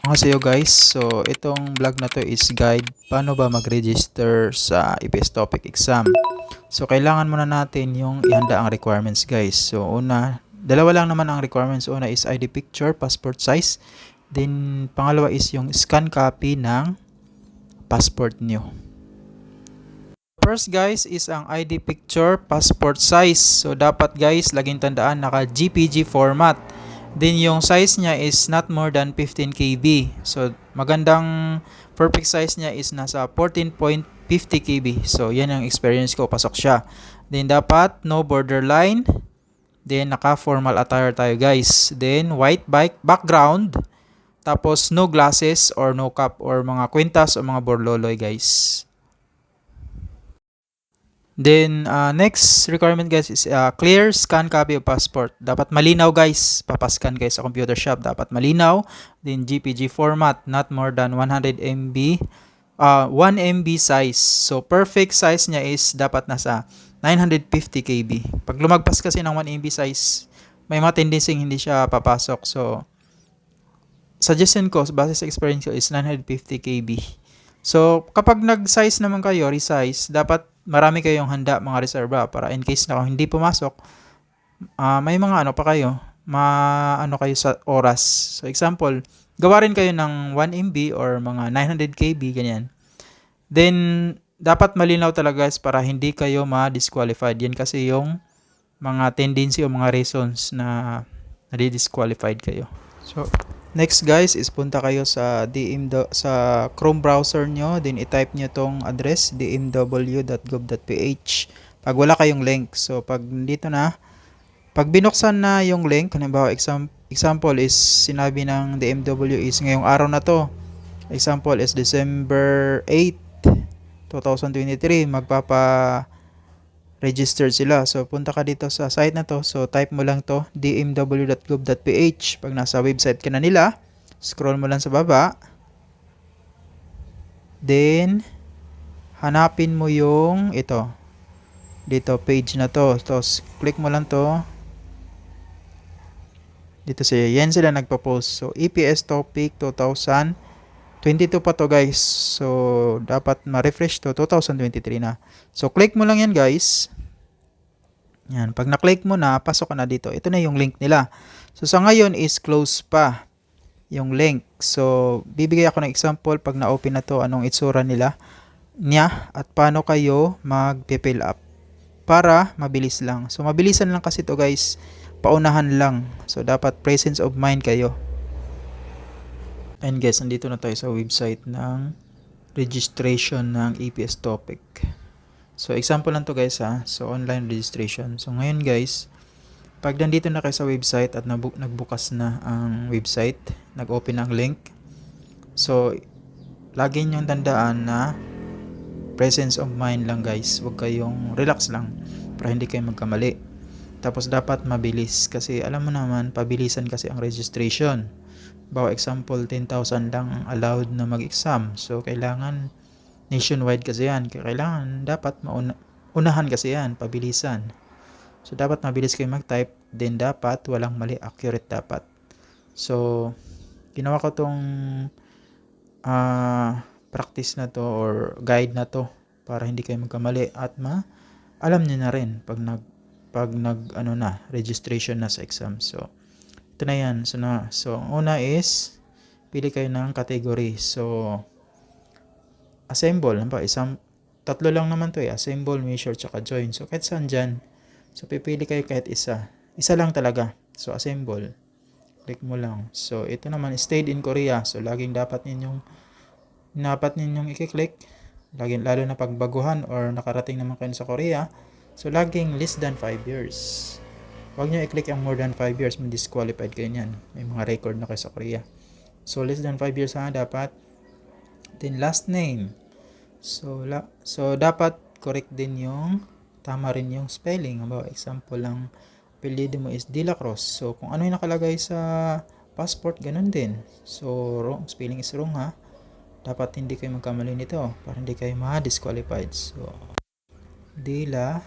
Sa'yo guys, so itong vlog na to is guide paano ba mag-register sa EPS topic exam. So kailangan muna natin yung ihanda ang requirements guys. So una, dalawa lang naman ang requirements. Una is ID picture, passport size. Then pangalawa is yung scan copy ng passport nyo. First guys is ang ID picture, passport size. So dapat guys, laging tandaan naka GPG format. Then yung size niya is not more than 15 KB. So magandang perfect size niya is nasa 14.50 KB. So yan ang experience ko, pasok siya. Then dapat no borderline. Then naka formal attire tayo guys. Then white bike background. Tapos no glasses or no cap or mga kwintas o mga borloloy guys. Then, next requirement guys is clear scan copy of passport. Dapat malinaw guys. Papascan guys sa computer shop. Dapat malinaw. Then, GPG format. Not more than 100 MB. 1 MB size. So, perfect size niya is dapat nasa 950 KB. Pag lumagpas kasi ng 1 MB size, may mga tendency hindi siya papasok. So, suggestion ko, base sa experience ko is 950 KB. So, kapag nag-size naman kayo, resize, dapat marami kayong handa mga reserva para in case na kung hindi pumasok, may mga ano pa kayo, ano kayo sa oras. So, example, gawa rin kayo ng 1 MB or mga 900 KB, ganyan. Then, dapat malinaw talaga guys para hindi kayo ma-disqualified. Yan kasi yung mga tendency o mga reasons na na-disqualified kayo. So, next guys is punta kayo sa sa Chrome browser nyo, then i-type nyo tong address dmw.gov.ph pag wala kayong link. So pag dito na, pag binuksan na yung link, halimbawa example is sinabi ng DMW is ngayong araw na to, example is December 8, 2023, registered sila. So, punta ka dito sa site na to. So, type mo lang to, dmw.gov.ph. Pag nasa website ka na nila, scroll mo lang sa baba. Then, hanapin mo yung ito. Dito, page na to. So, click mo lang to. Dito siya. Yan sila nagpo-post. So, EPS topic 2022 pa to guys. So, dapat ma-refresh to 2023 na. So, click mo lang yan guys. Yan. Pag na-click mo na, pasok ka na dito. Ito na yung link nila. So, sa ngayon is close pa yung link. So, bibigay ako ng example pag na-open na to, anong itsura niya at paano kayo mag-fill up para mabilis lang. So, mabilisan lang kasi to guys. Paunahan lang. So, dapat presence of mind kayo. And guys, nandito na tayo sa website ng registration ng EPS topic. So, example lang to guys ha. So, online registration. So, ngayon guys, pag nandito na kayo sa website at nagbukas na ang website, nag-open ang link. So, lagi nyong tandaan na presence of mind lang guys. Huwag kayong relax lang para hindi kayo magkamali. Tapos, dapat mabilis kasi alam mo naman, pabilisan kasi ang registration. Bawa example, 10,000 lang allowed na mag-exam. So, kailangan nationwide kasi yan. Kailangan dapat unahan kasi yan, pabilisan. So, dapat mabilis kayo mag-type. Then, dapat walang mali, accurate dapat. So, ginawa ko tong practice na to or guide na to para hindi kayo magkamali at alam niyo na rin pag registration na sa exam. So, ito na yan. So, una is pili kayo ng category. So, assemble. Tatlo lang naman to assemble, measure, tsaka join. So, kahit saan dyan. So, pipili kayo kahit isa. Isa lang talaga. So, assemble. Click mo lang. So, ito naman, stayed in Korea. So, laging dapat ninyong i-click. Lalo na pagbaguhan or nakarating naman kayo sa Korea. So, laging less than 5 years. Huwag nyo i-click ang more than 5 years. Disqualified kayo niyan. May mga record na kayo sa Korea. So, less than 5 years dapat. Then, last name. So, dapat correct din tama rin yung spelling. Halimbawa, example lang, apelyido mo is De La Cruz. So, kung ano yung nakalagay sa passport, ganun din. So, spelling is wrong ha. Dapat hindi kayo magkamali nito para hindi kayo ma-disqualified. So, De La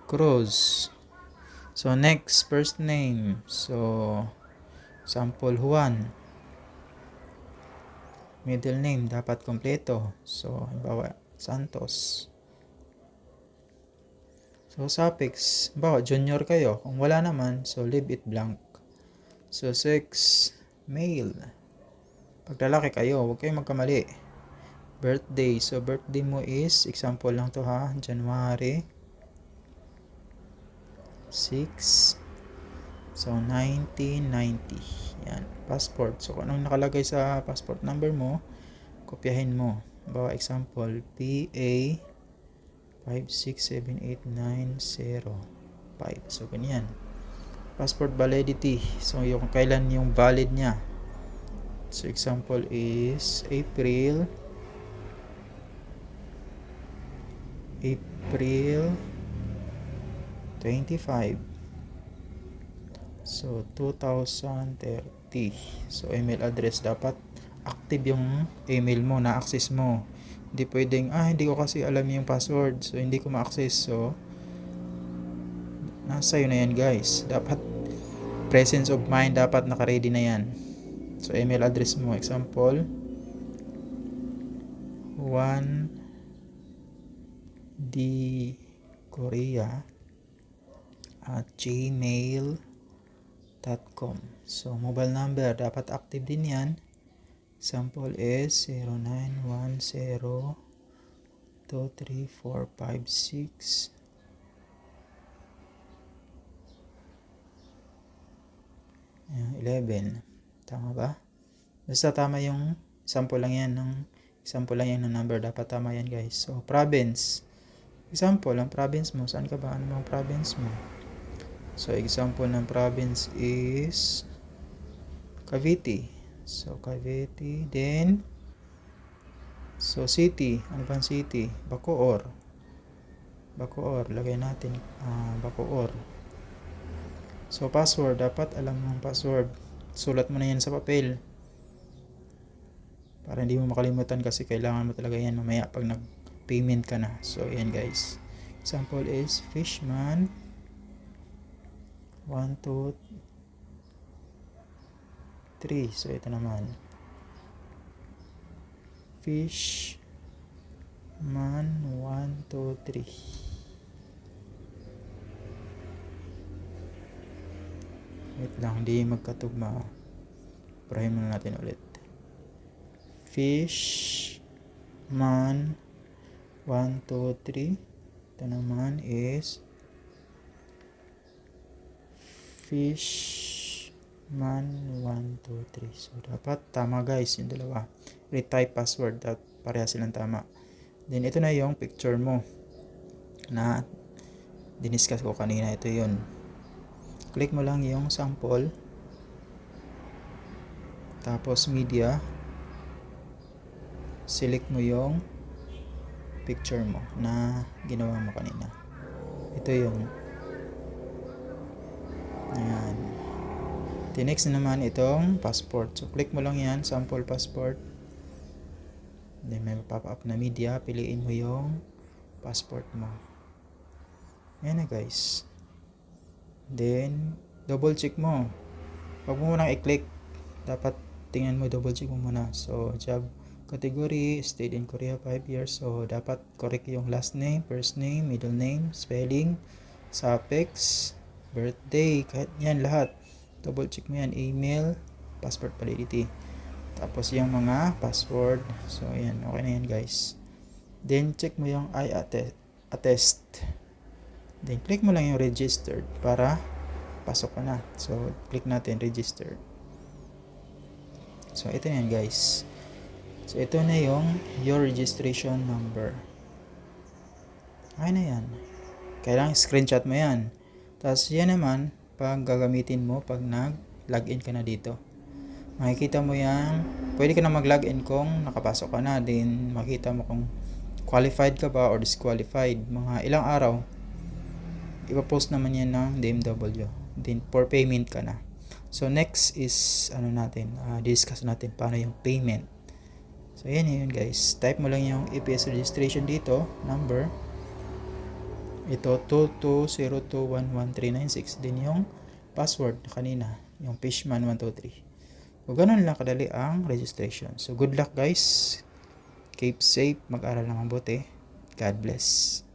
Cruz. So, next, first name. So, Example, Juan. Middle name, dapat kompleto. So, halimbawa, Santos. So, suffix, halimbawa, junior kayo. Kung wala naman, so leave it blank. So, sex, male. Pag lalaki kayo, huwag kayong magkamali. Birthday, so birthday mo is, example lang to ha, January 6, so 1990. Yan, passport. So, kung anong nakalagay sa passport number mo, kopyahin mo. Halimbawa, example, PA 5678905. So, ganyan. Passport validity. So, yung kailan yung valid niya. So, example is April 25. So, 2030. So, email address. Dapat active yung email mo, na-access mo. Hindi pwedeng, hindi ko kasi alam yung password. So, hindi ko ma-access. So, nasa yun na yan guys. Dapat presence of mind. Dapat naka-ready na yan. So, email address mo. Example, 1dkorea@gmail.com. So, mobile number. Dapat active din yan. Example is 0910-23456. 11. Tama ba? Basta tama yung example lang yan ng number. Dapat tama yan guys. So, province. Example, ang province mo. Saan ka ba? Ano ang province mo? So, example ng province is Cavite. So, Cavite. Then, so, city. Ano bang city? Bacoor. Lagay natin. Bacoor. So, password. Dapat alam mo ang password. Sulat mo na yan sa papel. Para hindi mo makalimutan kasi kailangan mo talaga yan mamaya pag nag-payment ka na. So, yan guys. Example is Fishman 1, 2, 3. So, ito naman. Fishman 1, 2, 3. Wait lang, hindi magkatugma. Purahin muna natin ulit. Fishman 1, 2, 3. Ito naman is Fishman 1, 2, 3. So, dapat tama guys yung dalawa. Retype password. Pareha silang tama. Then, ito na yung picture mo na diniscuss ko kanina. Ito yun. Click mo lang yung sample. Tapos, media. Select mo yung picture mo na ginawa mo kanina. Ito yung ayan. Next naman itong passport. So, click mo lang yan, sample passport. Then, may pop-up na media. Piliin mo yung passport mo. Ayan na guys. Then, double check mo. Huwag mo munang i-click. Dapat tingnan mo, double check mo muna. So, job category, stayed in Korea 5 years. So, dapat correct yung last name, first name, middle name, spelling, suffix, birthday, kahit yan lahat. Double check mo yan, email, passport validity. Tapos yung mga password. So, ayan, okay na yan guys. Then, check mo yung I attest. Then, click mo lang yung registered para pasok ka na. So, click natin registered. So, ito na yan guys. So, ito na yung your registration number. Ay na yan. Kailangan screenshot mo yan. Tapos, yan naman, pag gagamitin mo, pag nag-login ka na dito. Makikita mo yan. Pwede ka na mag-login kung nakapasok ka na. Then, makita mo kung qualified ka ba or disqualified. Mga ilang araw, ipapost naman yan ng DMW. Then, for payment ka na. So, next is, discuss natin paano yung payment. So, yan yun guys. Type mo lang yung EPS registration dito, number. Ito, 2202111396. Din yung password kanina. yung Fishman 123. So, ganun lang kadali ang registration. So, good luck guys. Keep safe. Mag-aral ng mabuti. God bless.